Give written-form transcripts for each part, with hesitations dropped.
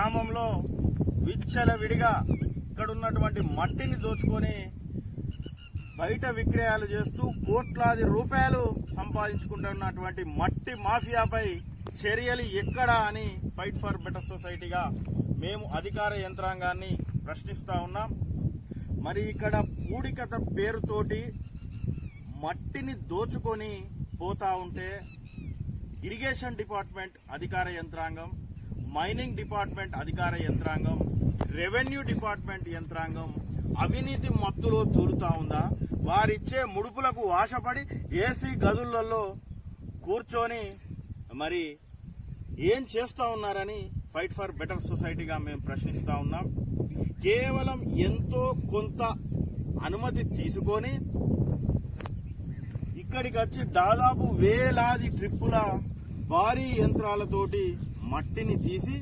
గ్రామంలో విచ్చలవిడిగా ఇక్కడ ఉన్నటువంటి మట్టిని దోచుకొని బయట విక్రయాలు చేస్తూ కోట్లాది రూపాయలు సంపాదించుకుంటున్నటువంటి మట్టి మాఫియాపై చర్యలు ఎక్కడా అని ఫైట్ ఫర్ బెటర్ సొసైటీగా మేము అధికార యంత్రాంగాన్ని ప్రశ్నిస్తా ఉన్నాం. మరి ఇక్కడ పూడికత పేరుతోటి మట్టిని దోచుకొని పోతా ఉంటే ఇరిగేషన్ డిపార్ట్మెంట్ అధికార యంత్రాంగం, మైనింగ్ డిపార్ట్మెంట్ అధికార యంత్రాంగం, రెవెన్యూ డిపార్ట్మెంట్ యంత్రాంగం అవినీతి మత్తులో తూలుతా ఉందా? వారిచ్చే ముడుపులకు ఆశపడి ఏసీ గదులలో కూర్చొని మరి ఏం చేస్తా ఉన్నారని ఫైట్ ఫర్ బెటర్ సొసైటీగా మేము ప్రశ్నిస్తా ఉన్నాం. కేవలం ఎంతో కొంత అనుమతి తీసుకొని ఇక్కడికి వచ్చి దాదాపు వేలాది ట్రిప్పుల భారీ యంత్రాలతోటి మట్టిని తీసి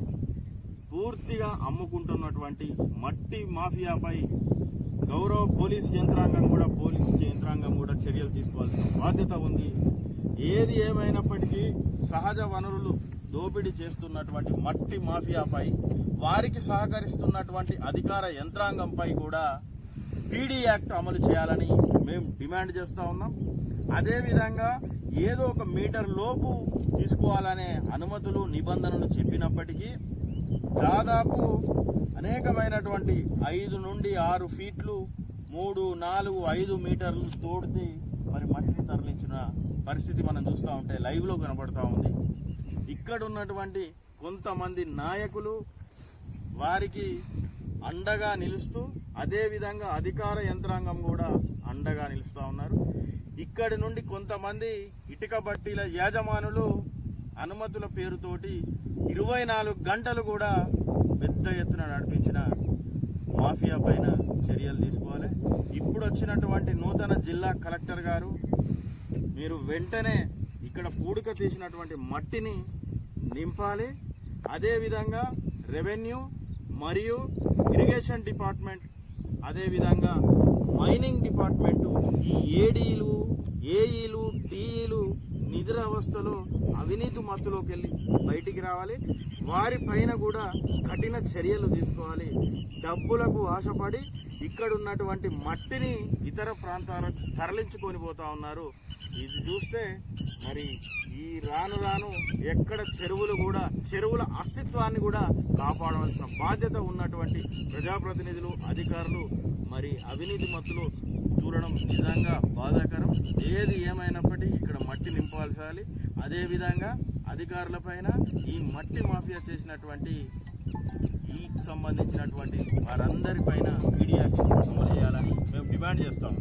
పూర్తిగా అమ్ముకుంటున్నటువంటి మట్టి మాఫియాపై గౌరవ పోలీస్ యంత్రాంగం కూడా చర్యలు తీసుకోవాల్సిన బాధ్యత ఉంది. ఏది ఏమైనప్పటికీ సహజ వనరులు దోపిడీ చేస్తున్నటువంటి మట్టి మాఫియాపై, వారికి సహకరిస్తున్నటువంటి అధికార యంత్రాంగంపై కూడా పీడీ యాక్ట్ అమలు చేయాలని మేము డిమాండ్ చేస్తా ఉన్నాం. అదేవిధంగా ఏదో ఒక మీటర్ లోపు తీసుకోవాలనే అనుమతులు, నిబంధనలు చెప్పినప్పటికీ దాదాపు అనేకమైనటువంటి 5 నుండి 6 ఫీట్లు 3, 4, 5 మీటర్లు తోడితే మరి మట్టిని తరలించిన పరిస్థితి మనం చూస్తూ ఉంటే లైవ్ లో కనబడతా ఉంది. ఇక్కడ ఉన్నటువంటి కొంతమంది నాయకులు వారికి అండగా నిలుస్తూ, అదేవిధంగా అధికార యంత్రాంగం కూడా అండగా నిలుస్తూ ఉన్నారు. ఇక్కడి నుండి కొంతమంది ఇటుక బట్టీల యాజమానులు అనుమతుల పేరుతోటి 24 గంటలు కూడా పెద్ద ఎత్తున నడిపించిన మాఫియా పైన చర్యలు తీసుకోవాలి. ఇప్పుడు వచ్చినటువంటి నూతన జిల్లా కలెక్టర్ గారు, మీరు వెంటనే ఇక్కడ పూడిక తీసినటువంటి మట్టిని నింపాలి. అదేవిధంగా రెవెన్యూ మరియు ఇరిగేషన్ డిపార్ట్మెంట్, అదేవిధంగా మైనింగ్ డిపార్ట్మెంటు, ఈ ఏడీలు, ఏఈలు, టీఈలు నిద్రావస్థలో అవినీతి మత్తులోకి వెళ్ళి బయటికి రావాలి. వారిపైన కూడా కఠిన చర్యలు తీసుకోవాలి. డబ్బులకు ఆశపడి ఇక్కడ ఉన్నటువంటి మట్టిని ఇతర ప్రాంతాలకు తరలించుకొని పోతా ఉన్నారు. ఇది చూస్తే మరి ఈ రాను ఎక్కడ చెరువుల అస్తిత్వాన్ని కూడా కాపాడవలసిన బాధ్యత ఉన్నటువంటి ప్రజాప్రతినిధులు, అధికారులు మరి అవినీతి మత్తులో చూడడం నిజంగా బాధాకరం. ఏది ఏమైనప్పటికీ ఇక్కడ మట్టి నింపాల్సాలి. అదేవిధంగా అధికారులపైన ఈ మట్టి మాఫియా చేసినటువంటి ఈ సంబంధించినటువంటి వారందరిపైన పీడీ యాక్ట్ అమలు చేయాలని మేము డిమాండ్ చేస్తాం.